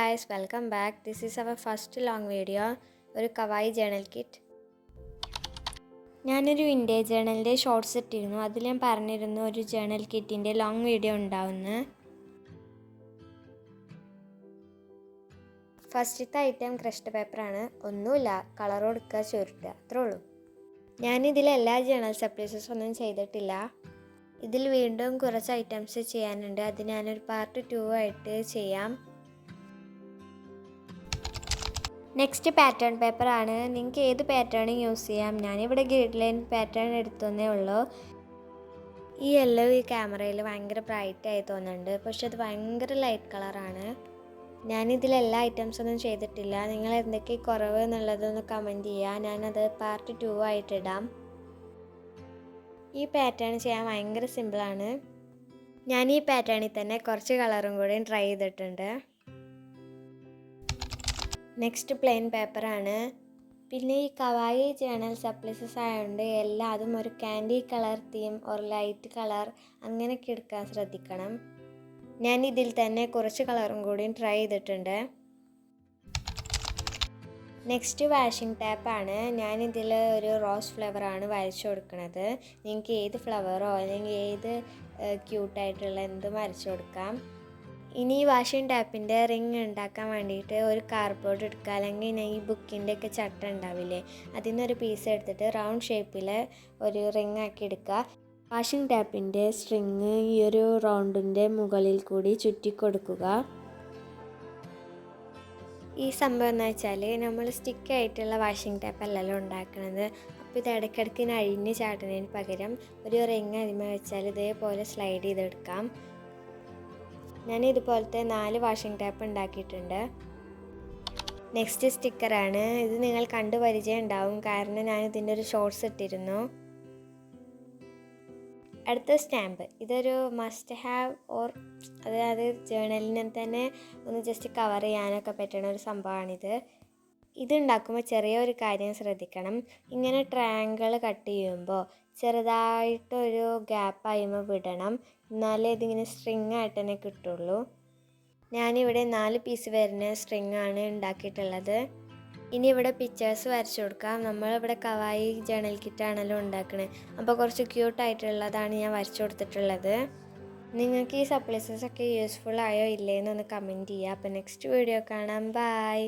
guys, welcome back. This is our first long video. ഒരു കവായി journal kit. ഞാനൊരു vintage ജേണലിൻ്റെ shorts ഇട്ടിരുന്നു. അതിൽ ഞാൻ പറഞ്ഞിരുന്നു ഒരു ജേണൽ കിറ്റിൻ്റെ ലോങ് വീഡിയോ ഉണ്ടാവുമെന്ന്. ഫസ്റ്റത്തെ ഐറ്റം ക്രഷ്ഡ് പേപ്പറാണ്. ഒന്നുമില്ല, കളർ കൊടുക്കുക, ചുരുട്ടുക, അത്രേ ഉള്ളൂ. ഞാനിതിൽ എല്ലാ ജേണൽ സപ്ലൈസസും ഒന്നും ചെയ്തിട്ടില്ല. ഇതിൽ വീണ്ടും കുറച്ച് ഐറ്റംസ് ചെയ്യാനുണ്ട്. അത് ഞാനൊരു പാർട്ട് 2 ആയിട്ട് ചെയ്യാം. നെക്സ്റ്റ് പാറ്റേൺ പേപ്പറാണ്. നിങ്ങൾക്ക് ഏത് പാറ്റേണും യൂസ് ചെയ്യാം. ഞാനിവിടെ ഗ്രിഡ് ലൈൻ പാറ്റേൺ എടുത്തതേ ഉള്ളൂ. ഈ യെല്ലോ ഈ ക്യാമറയിൽ ഭയങ്കര ബ്രൈറ്റായി തോന്നുന്നുണ്ട്, പക്ഷെ അത് ഭയങ്കര ലൈറ്റ് കളറാണ്. ഞാനിതിൽ എല്ലാ ഐറ്റംസൊന്നും ചെയ്തിട്ടില്ല. നിങ്ങൾ എന്തൊക്കെ കുറവ് എന്നുള്ളതൊന്ന് കമൻറ്റ് ചെയ്യുക. ഞാനത് പാർട്ട് 2 ആയിട്ടിടാം. ഈ പാറ്റേൺ ചെയ്യാൻ ഭയങ്കര സിമ്പിളാണ്. ഞാൻ ഈ പാറ്റേണിൽ തന്നെ കുറച്ച് കളറും കൂടി ട്രൈ ചെയ്തിട്ടുണ്ട്. നെക്സ്റ്റ് പ്ലെയിൻ പേപ്പറാണ്. പിന്നെ ഈ കവായി ജേണൽ സപ്ലൈസസ് ആയതുകൊണ്ട് എല്ലാതും ഒരു ക്യാൻഡി കളർ തീം ഒരു ലൈറ്റ് കളർ അങ്ങനെയൊക്കെ എടുക്കാൻ ശ്രദ്ധിക്കണം. ഞാൻ ഇതിൽ തന്നെ കുറച്ച് കളറും കൂടി ട്രൈ ചെയ്തിട്ടുണ്ട്. നെക്സ്റ്റ് വാഷിംഗ് ടാപ്പാണ്. ഞാനിതിൽ ഒരു റോസ് ഫ്ലവറാണ് വരച്ചു കൊടുക്കുന്നത്. നിങ്ങൾക്ക് ഏത് ഫ്ലവറോ അല്ലെങ്കിൽ ഏത് ക്യൂട്ടായിട്ടുള്ള എന്തും വരച്ചു കൊടുക്കാം. ഇനി ഈ വാഷിംഗ് ടാപ്പിൻ്റെ റിങ് ഉണ്ടാക്കാൻ വേണ്ടിയിട്ട് ഒരു കാർഡ്ബോർഡ് എടുക്കുക, അല്ലെങ്കിൽ ഈ ബുക്കിൻ്റെ ഒക്കെ ചട്ട ഉണ്ടാവില്ലേ, അതിൽ നിന്നൊരു പീസ് എടുത്തിട്ട് റൗണ്ട് ഷേപ്പിൽ ഒരു റിങ് ആക്കി എടുക്കുക. വാഷിംഗ് ടാപ്പിൻ്റെ സ്ട്രിങ് ഈ ഒരു റൗണ്ടിൻ്റെ മുകളിൽ കൂടി ചുറ്റി കൊടുക്കുക. ഈ സംഭവം എന്ന് വെച്ചാൽ നമ്മൾ സ്റ്റിക്കായിട്ടുള്ള വാഷിംഗ് ടാപ്പ് അല്ലല്ലോ ഉണ്ടാക്കുന്നത്. അപ്പോൾ ഇത് ഇടയ്ക്കിടയ്ക്ക് അഴിഞ്ഞ് ചാടുന്നതിന് പകരം ഒരു റിങ് അതിമ വെച്ചാൽ ഇതേപോലെ സ്ലൈഡ് ചെയ്തെടുക്കാം. ഞാൻ ഇതുപോലത്തെ 4 വാഷിംഗ് ടാപ്പ് ഉണ്ടാക്കിയിട്ടുണ്ട്. നെക്സ്റ്റ് സ്റ്റിക്കറാണ്. ഇത് നിങ്ങൾ കണ്ടു പരിചയം ഉണ്ടാവും, കാരണം ഞാൻ ഇതിൻ്റെ ഒരു ഷോർട്ട്സ് ഇട്ടിരുന്നു. അടുത്ത സ്റ്റാമ്പ്. ഇതൊരു മസ്റ്റ് ഹാവ് അതായത് ജേണലിനെ തന്നെ ഒന്ന് ജസ്റ്റ് കവർ ചെയ്യാനൊക്കെ പറ്റുന്ന ഒരു സംഭവമാണിത്. ഇതുണ്ടാക്കുമ്പോൾ ചെറിയൊരു കാര്യം ശ്രദ്ധിക്കണം. ഇങ്ങനെ ട്രയാങ്കിൾ കട്ട് ചെയ്യുമ്പോൾ ചെറുതായിട്ടൊരു ഗ്യാപ്പ് ആയുമ്പോൾ വിടണം, എന്നാലേ ഇതിങ്ങനെ സ്ട്രിങ് ആയിട്ട് തന്നെ കിട്ടുള്ളൂ. ഞാനിവിടെ 4 പീസ് വരുന്ന സ്ട്രിങ് ആണ് ഉണ്ടാക്കിയിട്ടുള്ളത്. ഇനി ഇവിടെ പിക്ചേഴ്സ് വരച്ചു കൊടുക്കാം. നമ്മളിവിടെ കവായി ജേണൽ കിറ്റാണല്ലോ ഉണ്ടാക്കുന്നത്, അപ്പോൾ കുറച്ച് ക്യൂട്ടായിട്ടുള്ളതാണ് ഞാൻ വരച്ചു കൊടുത്തിട്ടുള്ളത്. നിങ്ങൾക്ക് ഈ സപ്ലൈസസ് ഒക്കെ യൂസ്ഫുൾ ആയോ ഇല്ലേന്നൊന്ന് കമൻറ്റ് ചെയ്യുക. അപ്പോൾ നെക്സ്റ്റ് വീഡിയോ കാണാം. ബൈ.